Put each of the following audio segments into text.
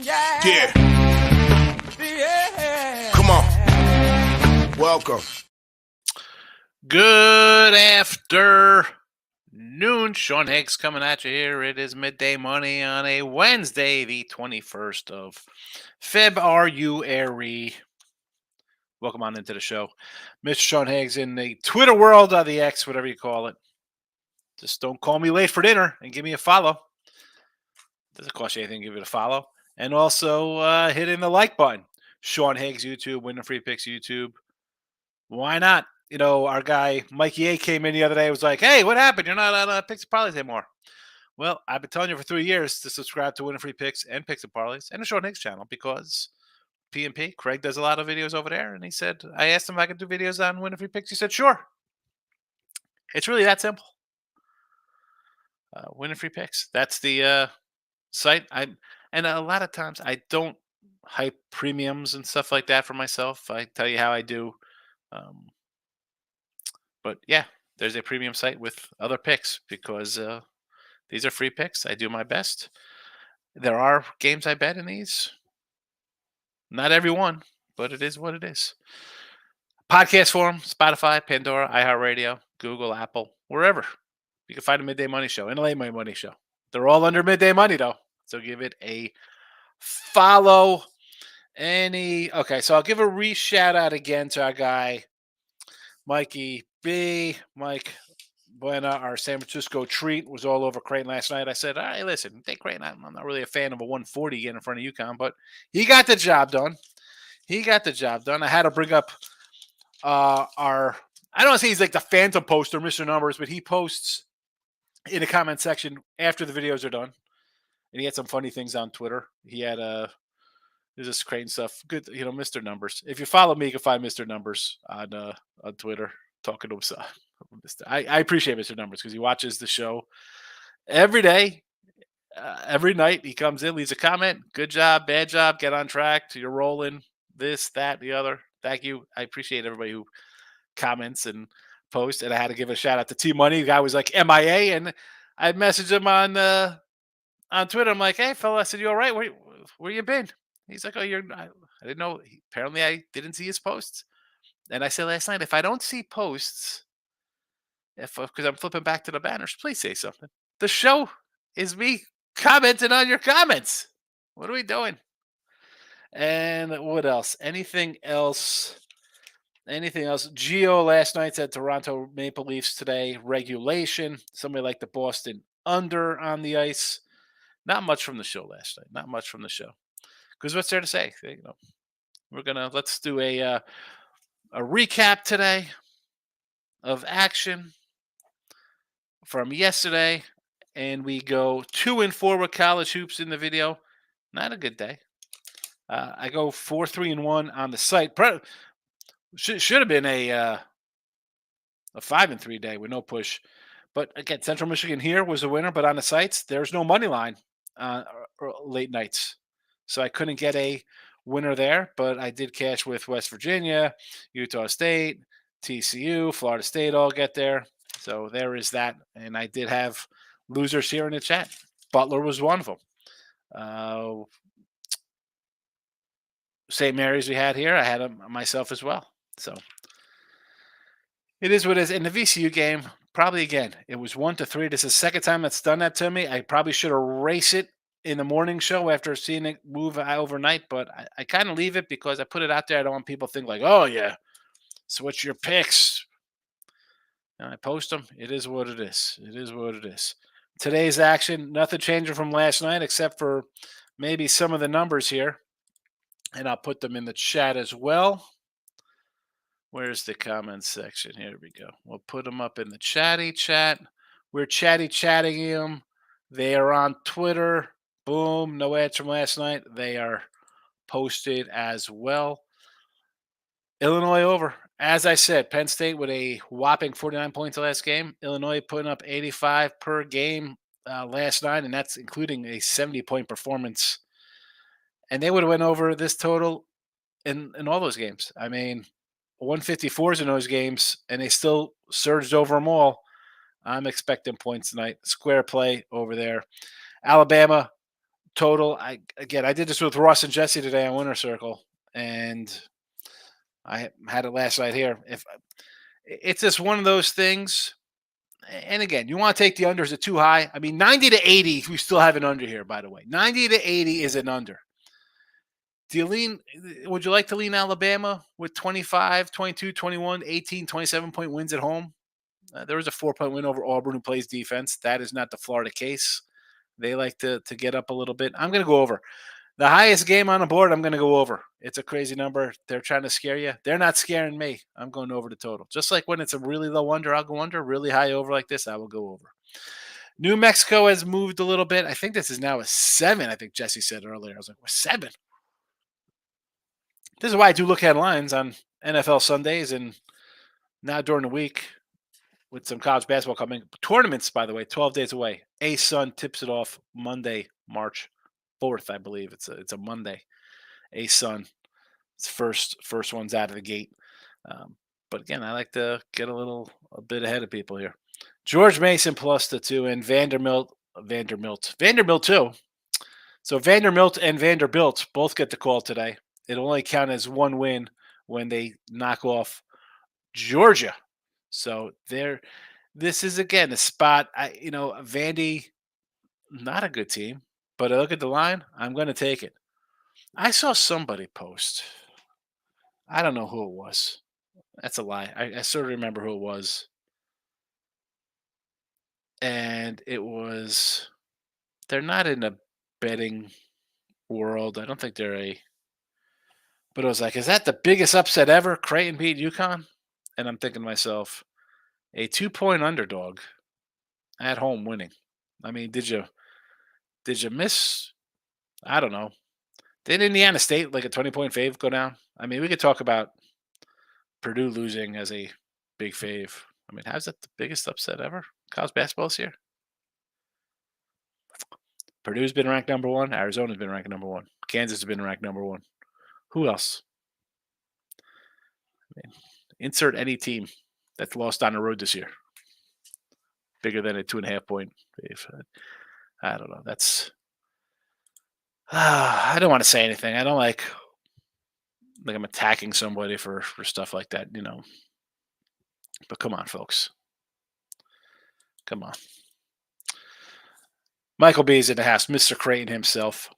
Yeah. Come on. Welcome. Good afternoon. Sean Higgs coming at you here. It is Midday Money on a Wednesday, the 21st of February. Welcome on into the show. Mr. Sean Higgs in the Twitter world, or the X, whatever you call it. Just don't call me late for dinner and give me a follow. Doesn't cost you anything to give it a follow. And also hitting the like button. Sean Higgs YouTube, Winning Free Picks YouTube. Why not? You know, our guy Mikey A came in the other day and was like, hey, what happened? You're not on Picks and Parlays anymore. Well, I've been telling you for 3 years to subscribe to Winning Free Picks and Picks and Parlays and the Sean Higgs channel because P&P, Craig does a lot of videos over there. And he said, I asked him if I could do videos on Winning Free Picks. He said, sure. It's really that simple. Winning Free Picks. That's the site. And a lot of times I don't hype premiums and stuff like that for myself. I tell you how I do. But yeah, there's a premium site with other picks because these are free picks. I do my best. There are games I bet in these. Not every one, but it is what it is. Podcast form, Spotify, Pandora, iHeartRadio, Google, Apple, wherever. You can find a Midday Money Show and a Late Money Show. They're all under Midday Money, though. So give it a follow. Okay, so I'll give a shout out again to our guy, Mikey B. Mike Buena, our San Francisco treat, was all over Creighton last night. I said, all right, listen, take Creighton. I'm not really a fan of a 140 getting in front of UConn, but he got the job done. I had to bring up I don't want to say he's like the phantom poster, Mr. Numbers, but he posts in the comment section after the videos are done. And he had some funny things on Twitter. He had there's this Creighton stuff. Good, Mr. Numbers. If you follow me, you can find Mr. Numbers on Twitter talking to himself. I appreciate Mr. Numbers because he watches the show every day, every night. He comes in, leaves a comment. Good job, bad job, get on track. You're rolling. This, that, the other. Thank you. I appreciate everybody who comments and posts. And I had to give a shout out to T Money. The guy was like MIA, and I messaged him on Twitter. I'm like, hey, fella, I said, you all right? Where you been? He's like, oh, I didn't know. Apparently, I didn't see his posts. And I said last night, if I don't see posts, because I'm flipping back to the banners, please say something. The show is me commenting on your comments. What are we doing? And what else? Anything else? Gio last night said Toronto Maple Leafs today, regulation. Somebody like the Boston under on the ice. Not much from the show last night. Not much from the show. Because what's there to say? Let's do a recap today of action from yesterday, and we go 2-4 with college hoops in the video. Not a good day. I go 4-3-1 on the site. Should have been a 5-3 day with no push. But again, Central Michigan here was a winner, but on the sites, there's no money line late nights. So I couldn't get a winner there, but I did cash with West Virginia, Utah State, TCU, Florida State all get there. So there is that. And I did have losers here in the chat. Butler was one of them. St. Mary's we had here. I had them myself as well. So it is what it is. In the VCU game, probably again, it was 1-3. This is the second time that's done that to me. I probably should erase it in the morning show after seeing it move overnight, but I kind of leave it because I put it out there. I don't want people to think like, oh, yeah, switch your picks. And I post them. It is what it is. It is what it is. Today's action, nothing changing from last night except for maybe some of the numbers here. And I'll put them in the chat as well. Where's the comments section? Here we go. We'll put them up in the chatty chat. We're chatting them. They are on Twitter. Boom. No ads from last night. They are posted as well. Illinois over. As I said, Penn State with a whopping 49 points the last game. Illinois putting up 85 per game last night, and that's including a 70-point performance. And they would have went over this total in all those games. I mean, 154s in those games, and they still surged over them all. I'm expecting points tonight. Square play over there. Alabama, total. I did this with Ross and Jesse today on Winner Circle, and I had it last night here. If it's just one of those things, and again, you want to take the unders at too high. I mean, 90 to 80, we still have an under here, by the way. 90 to 80 is an under. Do you lean? Would you like to lean Alabama with 25, 22, 21, 18, 27 point wins at home? There was a 4-point win over Auburn, who plays defense. That is not the Florida case. They like to get up a little bit. I'm going to go over. The highest game on the board, I'm going to go over. It's a crazy number. They're trying to scare you. They're not scaring me. I'm going over the total. Just like when it's a really low under, I'll go under. Really high over like this, I will go over. New Mexico has moved a little bit. I think this is now a 7. I think Jesse said earlier. I was like, 7? This is why I do look at lines on NFL Sundays and now during the week with some college basketball coming. Tournaments, by the way, 12 days away. A-Sun tips it off Monday, March 4th, I believe. It's a Monday. A-Sun. It's first one's out of the gate. But again, I like to get a bit ahead of people here. George Mason plus the 2 and Vanderbilt too. So Vanderbilt and Vanderbilt both get the call today. It'll only count as one win when they knock off Georgia. So this is again a spot. Vandy, not a good team, but I look at the line. I'm going to take it. I saw somebody post. I don't know who it was. That's a lie. I sort of remember who it was. And it was, they're not in a betting world. I don't think but it was like, is that the biggest upset ever? Creighton beat UConn? And I'm thinking to myself, a 2-point underdog at home winning. I mean, did you miss? I don't know. Did Indiana State, like a 20-point fave, go down? I mean, we could talk about Purdue losing as a big fave. I mean, how's that the biggest upset ever? College basketball this year? Purdue's been ranked number 1. Arizona's been ranked number 1. Kansas has been ranked number 1. Who else? I mean, insert any team that's lost on the road this year. Bigger than a 2.5-point fave. I don't know. That's. I don't want to say anything. I don't like I'm attacking somebody for stuff like that, But come on, folks. Come on. Michael B is in the house, Mr. Creighton himself.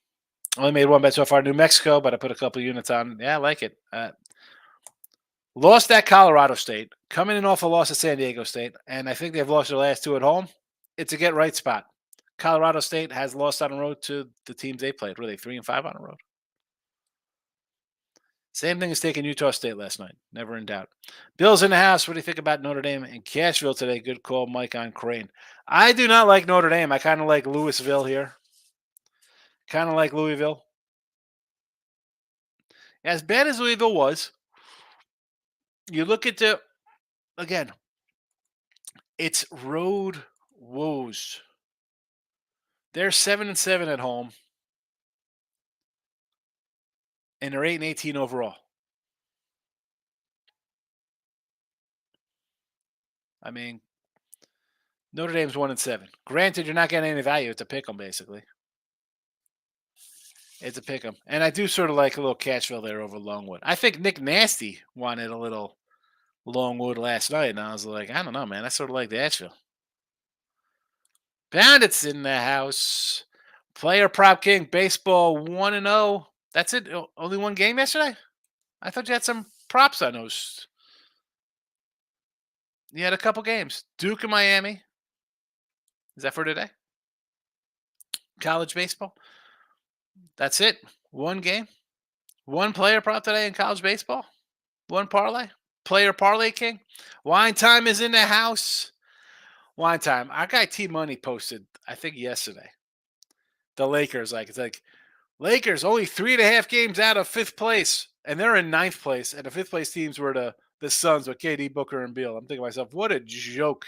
Only made one bet so far, New Mexico, but I put a couple units on. Yeah, I like it. Lost at Colorado State, coming in off a loss at San Diego State, and I think they've lost their last 2 at home. It's a get-right spot. Colorado State has lost on the road to the teams they played. Were they 3-5 on the road? Same thing as taking Utah State last night. Never in doubt. Bill's in the house. What do you think about Notre Dame and Cashville today? Good call, Mike on Crane. I do not like Notre Dame. I kind of like Louisville here. Kind of like Louisville. As bad as Louisville was, you look at again, it's road woes. They're 7-7 at home. And they're 8-18 overall. I mean, Notre Dame's 1-7. Granted, you're not getting any value. It's a pick 'em, basically. It's a pick 'em. And I do sort of like a little Cashville there over Longwood. I think Nick Nasty wanted a little Longwood last night, and I was like, I don't know, man. I sort of like the Asheville. Bandits in the house. Player Prop King, baseball 1-0. That's it? Only one game yesterday? I thought you had some props on those. You had a couple games. Duke and Miami. Is that for today? College baseball. That's it. One game. One player prop today in college baseball. One parlay. Player Parlay King. Wine Time is in the house. Wine Time. Our guy T Money posted, I think yesterday, the Lakers. It's like Lakers only 3.5 games out of 5th place, and they're in 9th place. And the 5th place teams were the Suns with KD, Booker, and Beal. I'm thinking to myself, what a joke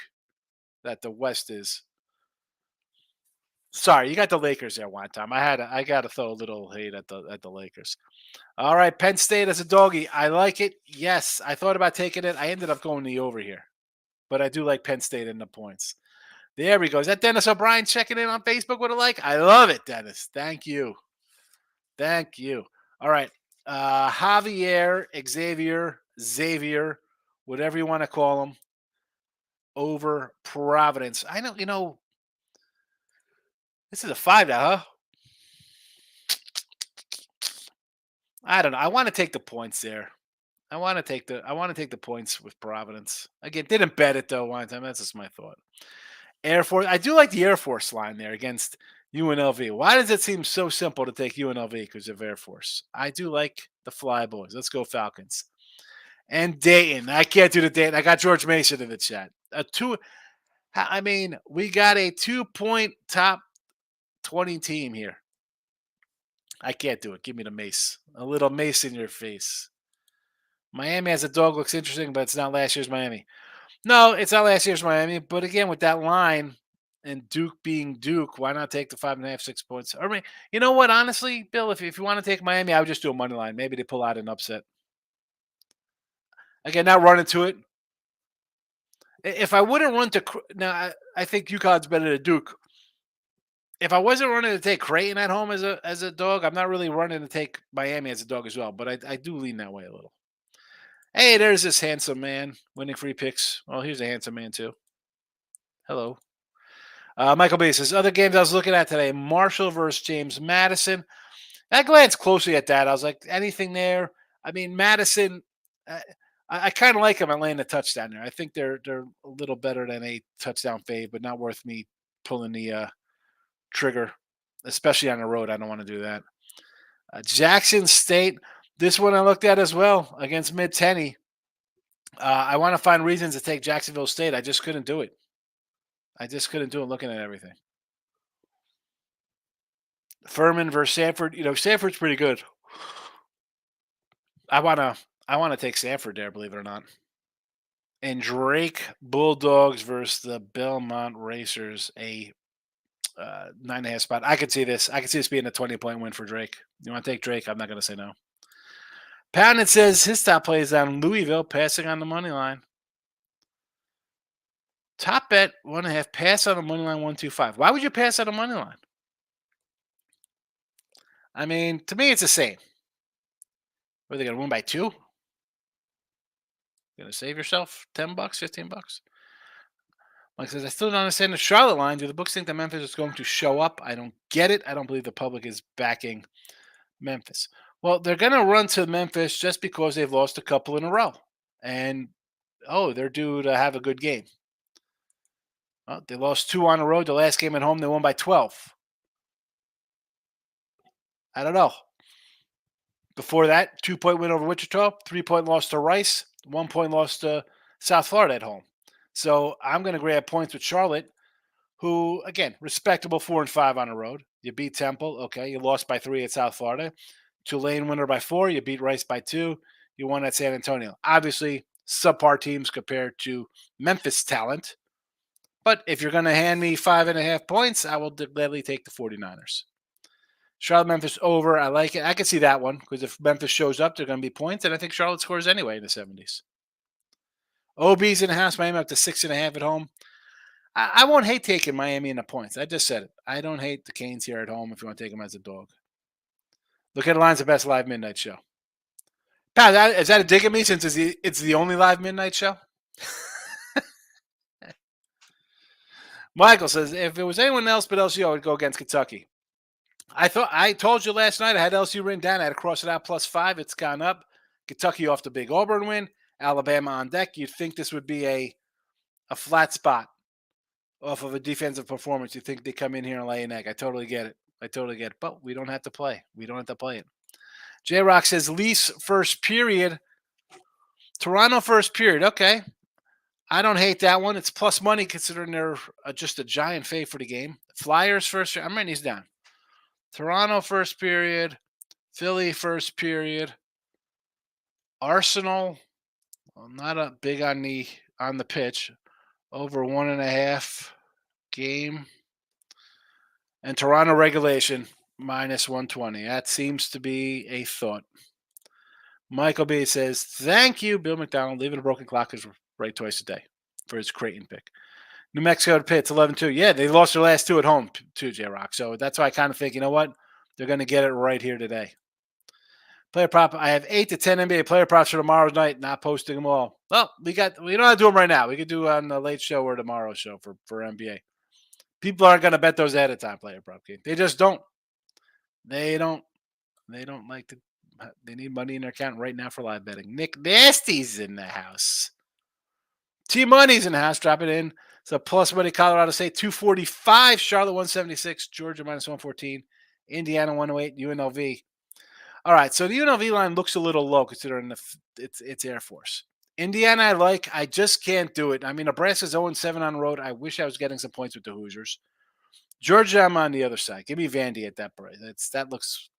that the West is. Sorry, you got the Lakers there one time. I got to throw a little hate at the Lakers. All right, Penn State as a doggy. I like it. Yes, I thought about taking it. I ended up going the over here, but I do like Penn State in the points. There we go. Is that Dennis O'Brien checking in on Facebook with a like? I love it, Dennis. Thank you. Thank you. All right. Javier, Xavier, whatever you want to call him, over Providence. I know, this is a 5 now, huh? I don't know. I want to take the points there. I want to take the points with Providence. Again, didn't bet it though one time. That's just my thought. Air Force. I do like the Air Force line there against UNLV. Why does it seem so simple to take UNLV because of Air Force? I do like the Fly Boys. Let's go Falcons. And Dayton. I can't do the Dayton. I got George Mason in the chat. We got a 2-point top 20 team here. I can't do it. Give me the mace. A little mace in your face. Miami as a dog looks interesting, but it's not last year's Miami. No, it's not last year's Miami. But again, with that line and Duke being Duke, why not take the 5.5, 6 points? You know what? Honestly, Bill, if you want to take Miami, I would just do a money line. Maybe they pull out an upset. Again, not running to it. If I wouldn't run to now, I think UConn's better than Duke. If I wasn't running to take Creighton at home as a dog, I'm not really running to take Miami as a dog as well. But I do lean that way a little. Hey, there's this handsome man winning free picks. Well, here's a handsome man too. Hello. Michael B says, other games I was looking at today, Marshall versus James Madison. I glanced closely at that. I was like, anything there? I mean, Madison, I kind of like him at laying a touchdown there. I think they're a little better than a touchdown fade, but not worth me pulling the trigger, especially on the road. I don't want to do that. Jackson State, this one I looked at as well against Mid-Tenney. I want to find reasons to take Jacksonville State. I just couldn't do it. Looking at everything. Furman versus Sanford. Sanford's pretty good. I wanna take Sanford there, believe it or not. And Drake Bulldogs versus the Belmont Racers, a 9.5 spot. I could see this. I could see this being a 20-point win for Drake. You want to take Drake? I'm not going to say no. Pounded says his top play is on Louisville, passing on the money line. Top bet 1.5, pass on the money line 125. Why would you pass on the money line? I mean, to me, it's the same. Are they going to win by 2? Going to save yourself $10, $15? Mike says, I still don't understand the Charlotte line. Do the books think that Memphis is going to show up? I don't get it. I don't believe the public is backing Memphis. Well, they're going to run to Memphis just because they've lost a couple in a row. And, they're due to have a good game. Well, they lost 2 on the road. The last game at home, they won by 12. I don't know. Before that, 2-point win over Wichita, 3-point loss to Rice, 1-point loss to South Florida at home. So I'm going to grab points with Charlotte, who, again, respectable 4-5 on the road. You beat Temple. Okay, you lost by 3 at South Florida. Tulane winner by 4. You beat Rice by 2. You won at San Antonio. Obviously, subpar teams compared to Memphis talent. But if you're going to hand me 5.5 points, I will gladly take the 49ers. Charlotte, Memphis over. I like it. I can see that one because if Memphis shows up, they're going to be points. And I think Charlotte scores anyway in the 70s. OB's in the house. Miami up to 6.5 at home. I won't hate taking Miami in the points. I just said it. I don't hate the Canes here at home if you want to take them as a dog. Look at the lines of best live midnight show. Pat, is that a dig at me since it's the only live midnight show? Michael says, if it was anyone else but LSU, I would go against Kentucky. I told you last night I had LSU written down. I had to cross it out +5. It's gone up. Kentucky off the big Auburn win. Alabama on deck. You'd think this would be a flat spot off of a defensive performance. You think they come in here and lay an egg. I totally get it. But we don't have to play. We don't have to play it. J-Rock says, Leafs first period. Toronto first period. Okay. I don't hate that one. It's plus money considering they're just a giant fave for the game. Flyers first. I'm writing these down. Toronto first period. Philly first period. Arsenal. Well, not a big on the pitch. Over 1.5 game. And Toronto regulation -120. That seems to be a thought. Michael B says, thank you, Bill McDonald. Leaving a broken clock is right twice a day for his Creighton pick. New Mexico to Pitt, 11-2. Yeah, they lost their last two at home too, J-Rock. So that's why I kind of think, you know what? They're going to get it right here today. Player prop. I have 8 to 10 NBA player props for tomorrow's night. Not posting them all. Well, we don't have to do them right now. We could do on the late show or tomorrow's show for NBA. People aren't going to bet those ahead of time. Player prop game. They just don't. They don't. They don't like to. They need money in their account right now for live betting. Nick Nasty's in the house. T Money's in the house. Drop it in. So plus money, Colorado State 245, Charlotte 176, Georgia minus 114, Indiana 108, UNLV. All right, so the UNLV line looks a little low considering it's Air Force. Indiana, I like. I just can't do it. I mean, Nebraska's 0-7 on the road. I wish I was getting some points with the Hoosiers. Georgia, I'm on the other side. Give me Vandy at that price. That looks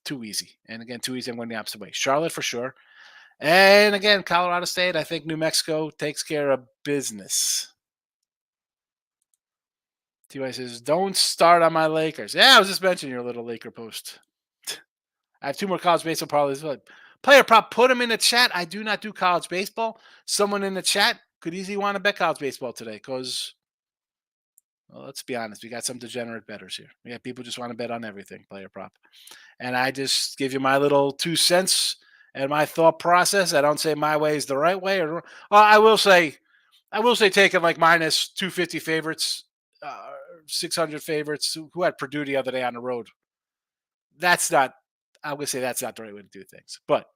too easy. And again, too easy. I'm going the opposite way. Charlotte for sure. And again, Colorado State. I think New Mexico takes care of business. T.Y. says, don't start on my Lakers. Yeah, I was just mentioning your little Laker post. I have 2 more college baseball parlays. Player prop, put them in the chat. I do not do college baseball. Someone in the chat could easily want to bet college baseball today because, well, let's be honest, we got some degenerate bettors here. We have people just want to bet on everything, player prop. And I just give you my little 2 cents and my thought process. I don't say my way is the right way. I will say taking like minus 250 favorites, 600 favorites. Who had Purdue the other day on the road? That's not. I'm going to say that's not the right way to do things. But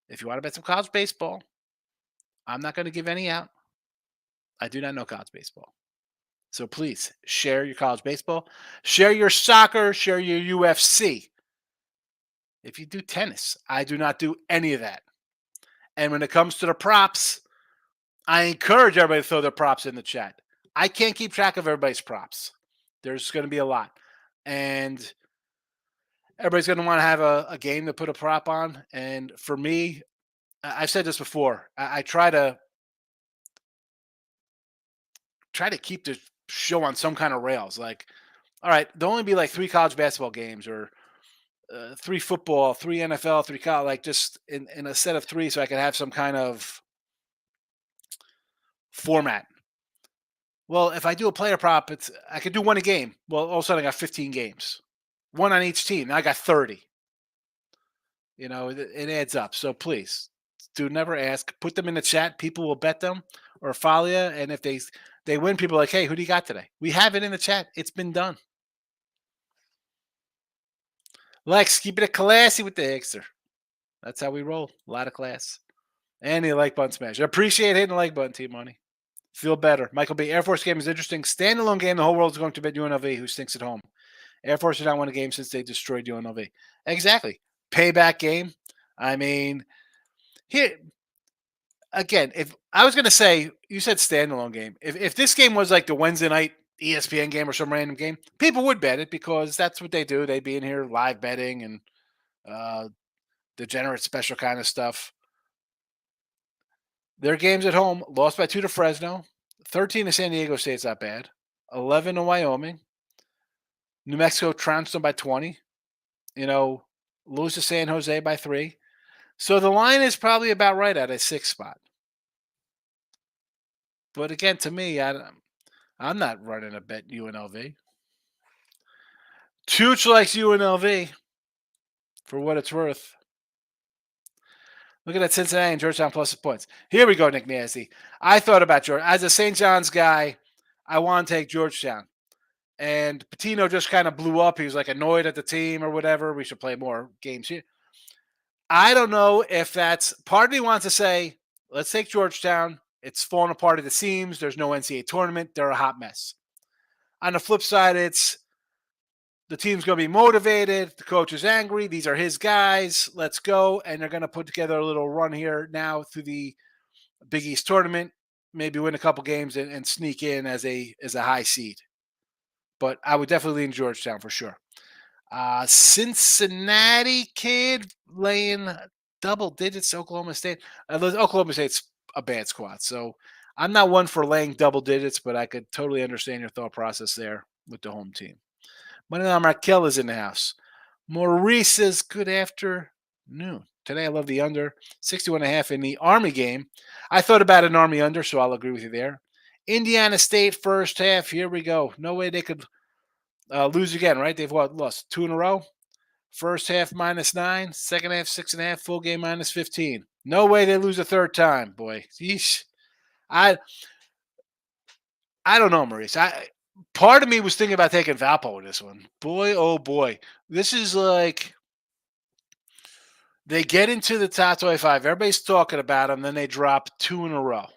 if you want to bet some college baseball, I'm not going to give any out. I do not know college baseball. So please share your college baseball, share your soccer, share your UFC. If you do tennis, I do not do any of that. And when it comes to the props, I encourage everybody to throw their props in the chat. I can't keep track of everybody's props. There's going to be a lot. And everybody's going to want to have a game to put a prop on. And for me, I've said this before. I try to keep the show on some kind of rails. Like, all right, there'll only be like 3 college basketball games or 3 football, 3 NFL, 3 college, like just in a set of 3 so I can have some kind of format. Well, if I do a player prop, I could do 1 a game. Well, all of a sudden I got 15 games. 1 on each team. Now I got 30. You know, it adds up. So please, do never ask. Put them in the chat. People will bet them or follow you. And if they win, people are like, hey, who do you got today? We have it in the chat. It's been done. Lex, keep it classy with the Hixer. That's how we roll. A lot of class. And the like button smash. I appreciate hitting the like button, Team Money. Feel better. Michael B. Air Force game is interesting. Standalone game. The whole world is going to bet UNLV, who stinks at home. Air Force did not win a game since they destroyed UNLV. Exactly. Payback game. I mean, here, again, if I was going to say, you said standalone game. If this game was like the Wednesday night ESPN game or some random game, people would bet it because that's what they do. They'd be in here live betting and degenerate special kind of stuff. Their games at home, lost by 2 to Fresno, 13 to San Diego State's not bad, 11 to Wyoming. New Mexico trounced them by 20. You know, lose to San Jose by 3. So the line is probably about right at a 6 spot. But again, to me, I'm not running a bet UNLV. Tooch likes UNLV for what it's worth. Look at that Cincinnati and Georgetown plus the points. Here we go, Nick Nasty. I thought about Georgia. As a St. John's guy, I want to take Georgetown. And Pitino just kind of blew up. He was like annoyed at the team or whatever. We should play more games here. I don't know if that's part of me wants to say, let's take Georgetown. It's falling apart at the seams. There's no NCAA tournament. They're a hot mess. On the flip side, it's the team's going to be motivated. The coach is angry. These are his guys. Let's go. And they're going to put together a little run here now through the Big East tournament, maybe win a couple games and sneak in as a high seed. But I would definitely lean Georgetown for sure. Cincinnati kid laying double digits. Oklahoma State. Oklahoma State's a bad squad. So I'm not one for laying double digits, but I could totally understand your thought process there with the home team. Moneyline Markel is in the house. Maurice says, good afternoon. Today I love the under. 61.5 in the Army game. I thought about an Army under, so I'll agree with you there. Indiana State first half. Here we go. No way they could lose again, right? They've lost 2 in a row. First half -9, second half 6.5, full game -15. No way they lose a third time, boy. Yeesh. I don't know, Maurice. Part of me was thinking about taking Valpo in this one. Boy, oh boy. This is like they get into the top 25. Everybody's talking about them, then they drop 2 in a row.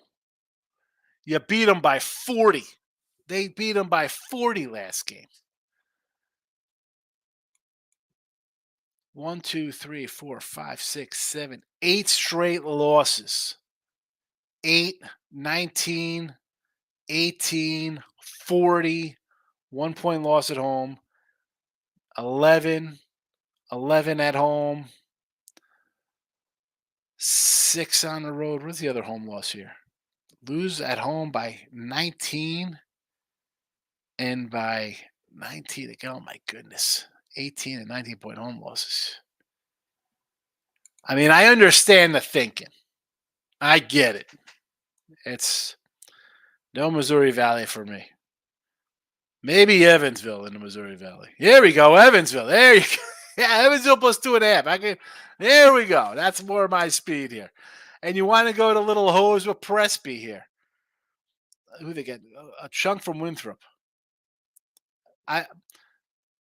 You beat them by 40. They beat them by 40 last game. 1, 2, 3, 4, 5, 6, 7, 8 straight losses. 8, 19, 18, 40, 1 point loss at home, 11, 11 at home, 6 on the road. What's the other home loss here? Lose at home by 19 and by 19 again. Oh my goodness. 18 and 19-point home losses. I mean, I understand the thinking. I get it. It's no Missouri Valley for me. Maybe Evansville in the Missouri Valley. Here we go, Evansville. There you go. Yeah, Evansville plus 2.5. There we go. That's more my speed here. And you want to go to Little Hose with Presby here. Who they get? A chunk from Winthrop.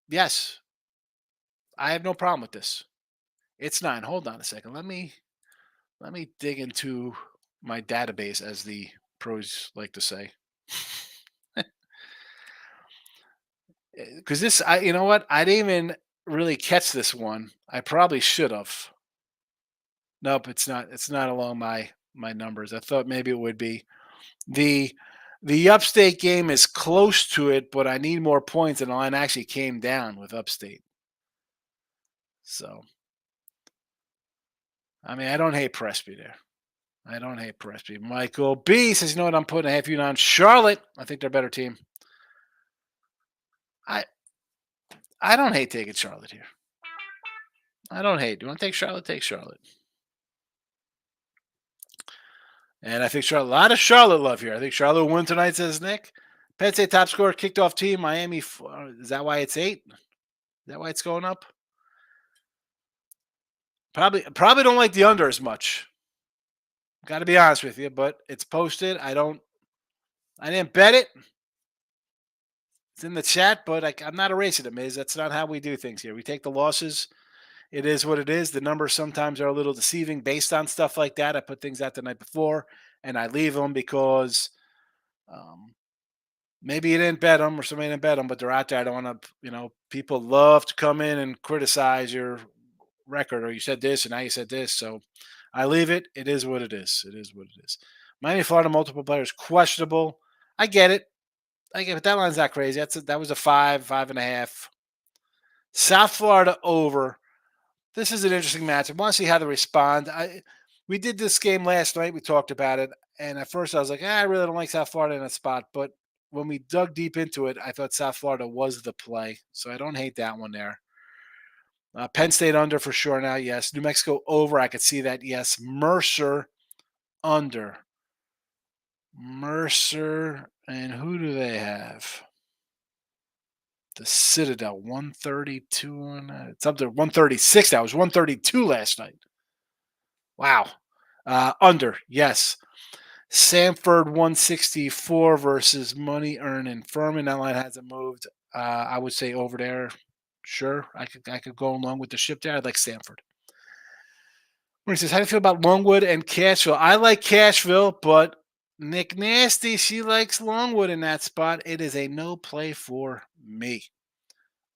Yes. I have no problem with this. It's 9. Hold on a second. Let me dig into my database, as the pros like to say. Because this, you know what? I didn't even really catch this one. I probably should have. Nope, it's not. It's not along my numbers. I thought maybe it would be. The Upstate game is close to it, but I need more points, and the line actually came down with Upstate. So, I mean, I don't hate Presby there. I don't hate Presby. Michael B says, you know what? I'm putting a half unit on Charlotte. I think they're a better team. I don't hate taking Charlotte here. I don't hate. You want to take Charlotte? Take Charlotte. And I think Charlotte, a lot of Charlotte love here. I think Charlotte will win tonight, says Nick. Penn State top scorer, kicked off team. Miami, is that why it's 8? Is that why it's going up? Probably don't like the under as much. Got to be honest with you, but it's posted. I didn't bet it. It's in the chat, but I'm not erasing it, Miz. That's not how we do things here. We take the losses. It is what it is. The numbers sometimes are a little deceiving based on stuff like that. I put things out the night before, and I leave them because maybe you didn't bet them or somebody didn't bet them, but they're out there. I don't want to, people love to come in and criticize your record, or you said this and now you said this. So I leave it. It is what it is. It is what it is. Miami, Florida, multiple players, questionable. I get it. But that line's not crazy. That was a 5, 5.5. South Florida over. This is an interesting match. I want to see how they respond. We did this game last night. We talked about it. And at first I was like, I really don't like South Florida in that spot. But when we dug deep into it, I thought South Florida was the play. So I don't hate that one there. Penn State under for sure now, yes. New Mexico over, I could see that, yes. Mercer under. Mercer, and who do they have? The Citadel, 132. It's up to 136 now. It was 132 last night. Wow. Under, yes. Samford, 164 versus Money Earn and Furman. That line hasn't moved. I would say over there. Sure, I could go along with the ship there. I'd like Samford. He says, how do you feel about Longwood and Cashville? I like Cashville, but Nick Nasty, she likes Longwood in that spot. It is a no play for me.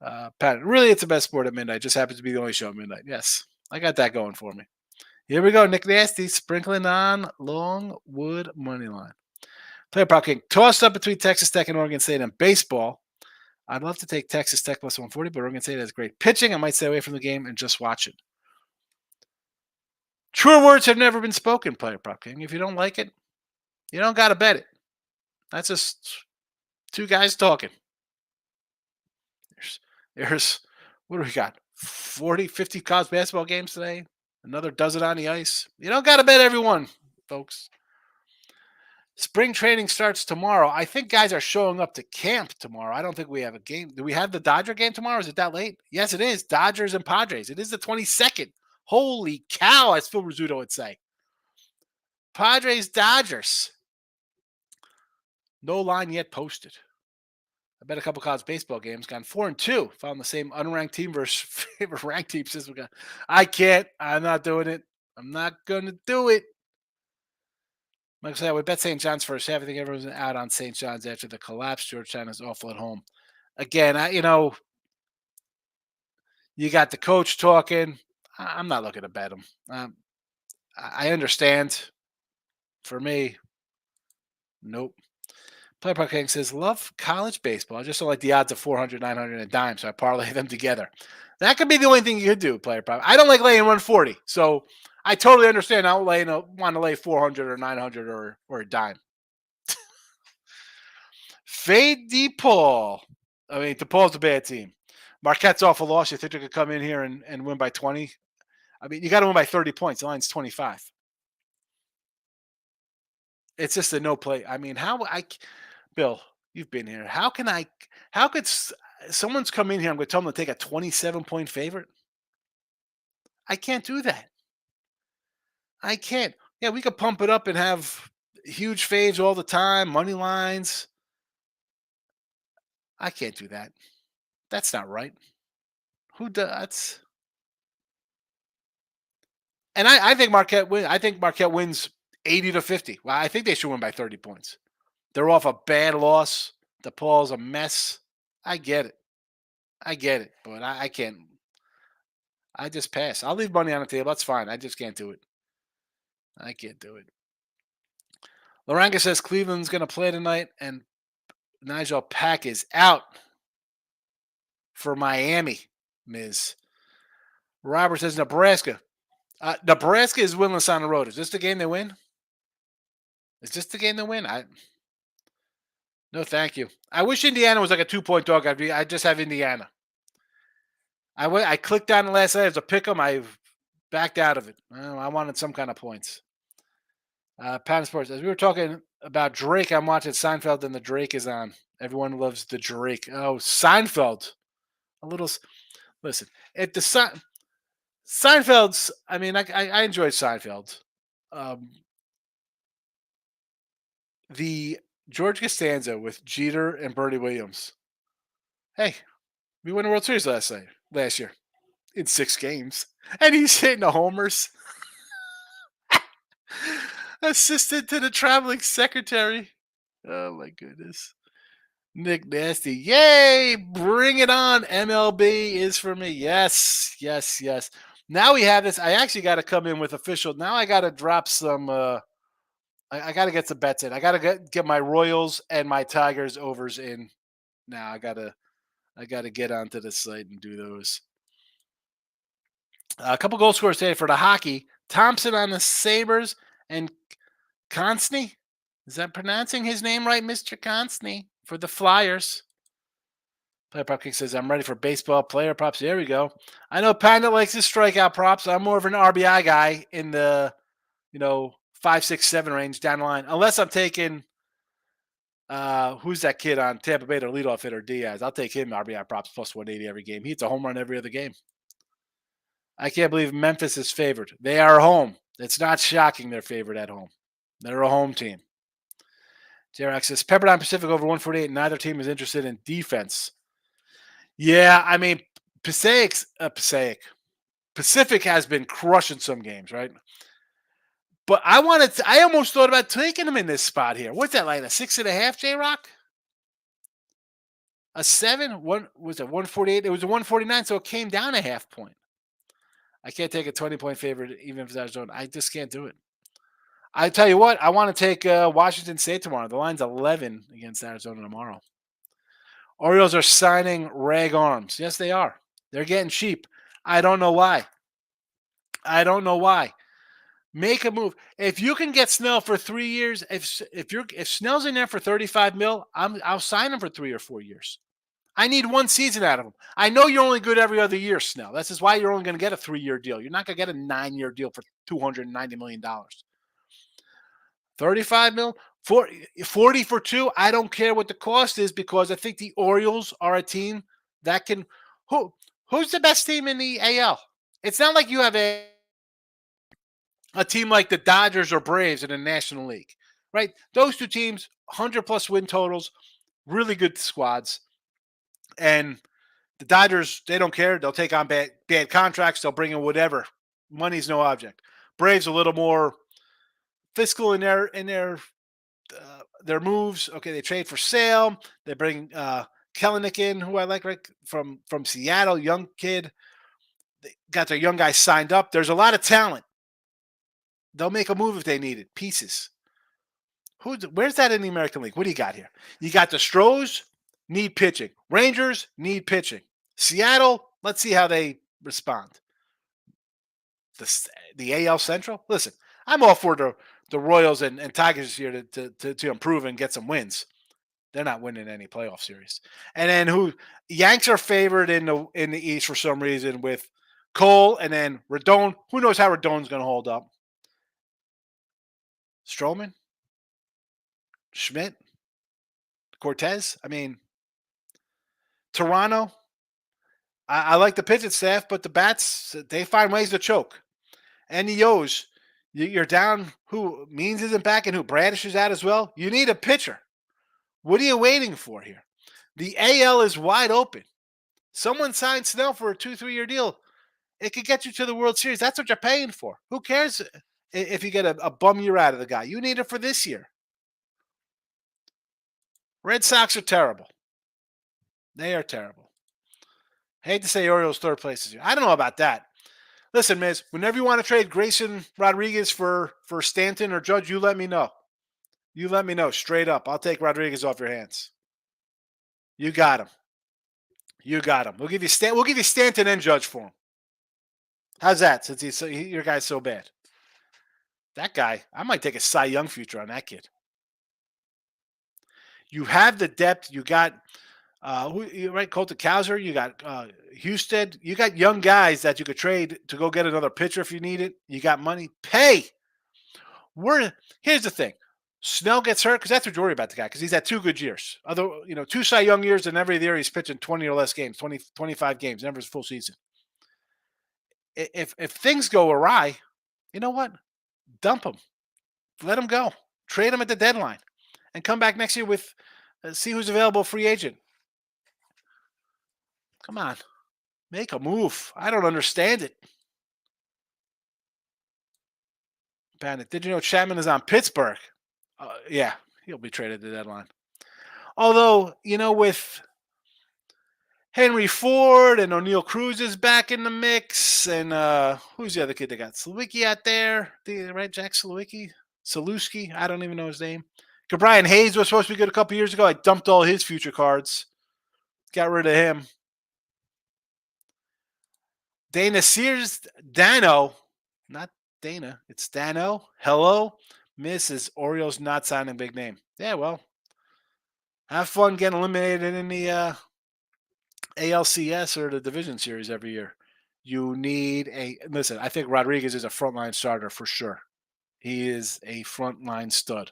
Pat, really, it's the best sport at midnight. Just happens to be the only show at midnight. Yes, I got that going for me. Here we go. Nick Nasty sprinkling on Longwood money line. Player prop king tossed up between Texas Tech and Oregon State in baseball. I'd love to take Texas Tech plus 140, but Oregon State has great pitching. I might stay away from the game and just watch it. Truer words have never been spoken, player prop king. If you don't like it, you don't got to bet it. That's just two guys talking. There's what do we got? 40, 50 college basketball games today. Another dozen on the ice. You don't got to bet everyone, folks. Spring training starts tomorrow. I think guys are showing up to camp tomorrow. I don't think we have a game. Do we have the Dodger game tomorrow? Is it that late? Yes, it is. Dodgers and Padres. It is the 22nd. Holy cow, as Phil Rizzuto would say. Padres, Dodgers. No line yet posted. I bet a couple college baseball games. Gone 4-2. Found the same unranked team versus favorite ranked team since we got. I can't. I'm not doing it. I'm not going to do it. Like I said, we bet St. John's first half. I think everyone's out on St. John's after the collapse. Georgetown is awful at home. Again, you got the coach talking. I'm not looking to bet him. I understand. For me, nope. Player Prop King says, love college baseball. I just don't like the odds of 400, 900, and a dime, so I parlay them together. That could be the only thing you could do, Player Prop. I don't like laying 140, so I totally understand. I don't want to lay 400 or 900 or a dime. Fade DePaul. I mean, DePaul's a bad team. Marquette's off a loss. You think they could come in here and win by 20? I mean, you got to win by 30 points. The line's 25. It's just a no play. I mean, Bill, you've been here. How could someone's come in here? I'm going to tell them to take a 27-point favorite. I can't do that. I can't. Yeah, we could pump it up and have huge faves all the time, money lines. I can't do that. That's not right. Who does? And I think Marquette wins. I think Marquette wins 80-50. Well, I think they should win by 30 points. They're off a bad loss. DePaul's a mess. I get it. But I can't. I just pass. I'll leave money on the table. That's fine. I just can't do it. I can't do it. Loranga says Cleveland's going to play tonight, and Nigel Pack is out for Miami, Ms. Robert says Nebraska. Nebraska is winless on the road. Is this the game they win? No, thank you. I wish Indiana was like a 2-point dog. I just have Indiana. I clicked on it last night as a pick 'em. I backed out of it. I wanted some kind of points. Pound Sports. As we were talking about Drake, I'm watching Seinfeld and the Drake is on. Everyone loves the Drake. Oh, Seinfeld. Listen. At the Seinfeld's. I mean, I enjoyed Seinfeld. The George Costanza with Jeter and Bernie Williams. Hey, we won the World Series last year in 6 games, and he's hitting the homers. Assistant to the traveling secretary. Oh my goodness. Nick Nasty. Yay! Bring it on. MLB is for me. Yes. Now we have this. I actually got to come in with official. Now I got to drop some. I got to get some bets in. I got to get my Royals and my Tigers overs in. Now I got to get onto the site and do those. A couple goal scorers today for the hockey. Thompson on the Sabres and Constantine. Is that pronouncing his name right, Mr. Constantine, for the Flyers? Player Prop King says, I'm ready for baseball player props. There we go. I know Panda likes his strikeout props. I'm more of an RBI guy in the, 5, 6, 7 range down the line. Unless I'm taking, who's that kid on Tampa Bay, their leadoff hitter, Diaz. I'll take him RBI props plus 180 every game. He hits a home run every other game. I can't believe Memphis is favored. They are home. It's not shocking they're favored at home. They're a home team. J-Rock says, Pepperdine Pacific over 148. Neither team is interested in defense. Yeah, I mean, Pacific has been crushing some games, right? But I almost thought about taking them in this spot here. What's that, like a 6.5, J-Rock? A 7? Was it 148? It was a 149, so it came down a half point. I can't take a 20-point favorite even if it's Arizona. I just can't do it. I tell you what, I want to take Washington State tomorrow. The line's 11 against Arizona tomorrow. Orioles are signing rag arms. Yes, they are. They're getting cheap. I don't know why. Make a move. If you can get Snell for 3 years, if Snell's in there for $35 million, I'll sign him for 3 or 4 years. I need 1 season out of him. I know you're only good every other year, Snell. This is why you're only going to get a 3-year deal. You're not going to get a 9-year deal for $290 million. $35 million? 40 for 2. I don't care what the cost is because I think the Orioles are a team that can. Who's the best team in the AL? It's not like you have a team like the Dodgers or Braves in the National League, right? Those two teams, 100+ win totals, really good squads. And the Dodgers, they don't care. They'll take on bad contracts. They'll bring in whatever. Money's no object. Braves a little more fiscal in their moves. Okay, they trade for Sale. They bring Kelenic in, who I like, right, from Seattle, young kid. They got their young guys signed up. There's a lot of talent. They'll make a move if they need it. Pieces. Where's that in the American League? What do you got here? You got the Stros, need pitching. Rangers need pitching. Seattle, let's see how they respond. The AL Central? Listen, I'm all for the Royals and Tigers here to improve and get some wins. They're not winning any playoff series. And then Yanks are favored in the East for some reason with Cole and then Rodon. Who knows how Rodon's going to hold up? Stroman? Schmidt? Cortez? I mean, Toronto? I like the pitching staff, but the bats, they find ways to choke. And the O's, you're down. Who Means isn't back and who Bradish is out as well. You need a pitcher. What are you waiting for here? The AL is wide open. Someone signed Snell for a 2-3 year deal. It could get you to the World Series. That's what you're paying for. Who cares if you get a bum year out of the guy? You need it for this year. Red Sox are terrible. They are terrible. Hate to say Orioles third place this year. I don't know about that. Listen, Miz, whenever you want to trade Grayson Rodriguez for Stanton or Judge, you let me know. You let me know straight up. I'll take Rodriguez off your hands. You got him. You got him. We'll give you Stanton and Judge for him. How's that? Since your guy's so bad. That guy, I might take a Cy Young future on that kid. You have the depth. You got Colton Cowser. You got Houston. You got young guys that you could trade to go get another pitcher if you need it. You got money. Pay. Here's the thing. Snell gets hurt because that's what you worry about the guy because he's had 2 good years. 2 Cy Young years and every year he's pitching 20 or less games, 20, 25 games, never his full season. If things go awry, you know what? Dump him. Let him go. Trade him at the deadline and come back next year with see who's available free agent. Come on. Make a move. I don't understand it. Bandit, did you know Chapman is on Pittsburgh? Yeah, he'll be traded at the deadline. Although, with Henry Ford and O'Neal Cruz is back in the mix, and who's the other kid they got? Slewicki out there, right? Jack Saluski. I don't even know his name. Brian Hayes was supposed to be good a couple years ago. I dumped all his future cards. Got rid of him. Dana Sears, Dano, not Dana, it's Dano. Hello, Mrs. Orioles not signing big name. Yeah, well, have fun getting eliminated in the ALCS or the division series every year. You need listen, I think Rodriguez is a frontline starter for sure. He is a frontline stud.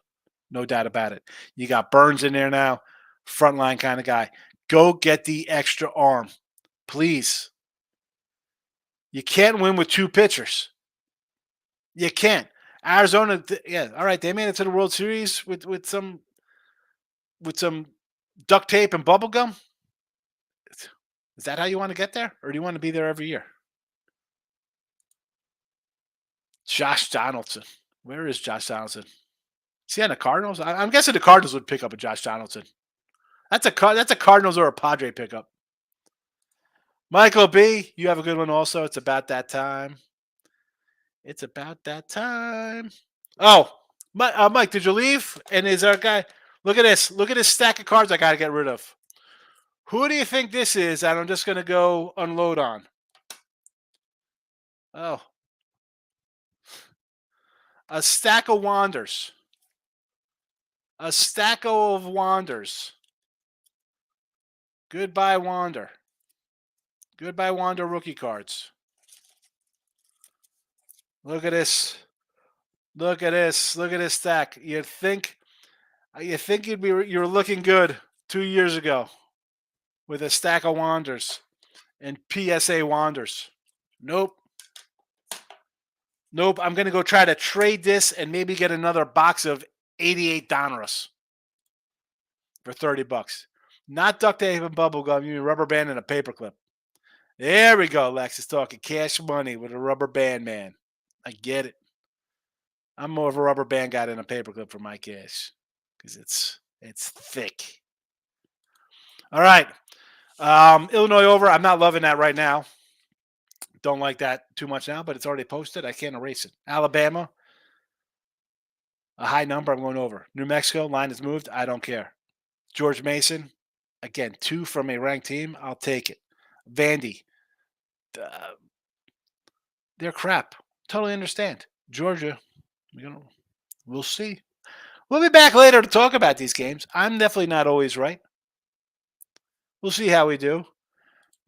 No doubt about it. You got Burns in there now, frontline kind of guy. Go get the extra arm, please. You can't win with 2 pitchers. You can't. Arizona, yeah, all right. They made it to the World Series with some duct tape and bubble gum. Is that how you want to get there, or do you want to be there every year? Josh Donaldson. Where is Josh Donaldson? Is he on the Cardinals? I'm guessing the Cardinals would pick up a Josh Donaldson. That's a Cardinals or a Padre pickup. Michael B., you have a good one also. It's about that time. It's about that time. Oh, Mike, did you leave? And is our guy? Look at this. Look at this stack of cards I got to get rid of. Who do you think this is? And I'm just going to go unload on. Oh. A stack of Wanders. A stack of Wanders. Goodbye, Wander. Goodbye, Wander rookie cards. Look at this. Look at this. Look at this stack. You'd think You think you were looking good 2 years ago with a stack of Wanders and PSA Wanders. Nope. Nope. I'm going to go try to trade this and maybe get another box of 88 Donruss for $30. Not duct tape and bubble gum. You mean rubber band and a paperclip. There we go. Lex is talking cash money with a rubber band, man. I get it. I'm more of a rubber band guy than a paperclip for my cash because it's thick. All right. Illinois over. I'm not loving that right now. Don't like that too much now, but it's already posted. I can't erase it. Alabama, a high number. I'm going over. New Mexico, line is moved. I don't care. George Mason, again, 2 from a ranked team. I'll take it. Vandy, they're crap. Totally understand. Georgia, we'll see. We'll be back later to talk about these games. I'm definitely not always right. We'll see how we do.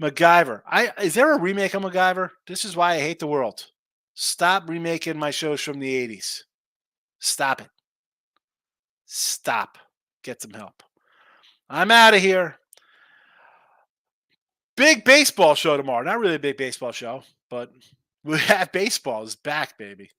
MacGyver. Is there a remake of MacGyver? This is why I hate the world. Stop remaking my shows from the 80s. Stop it. Stop. Get some help. I'm out of here. Big baseball show tomorrow. Not really a big baseball show, but we have baseball is back, baby.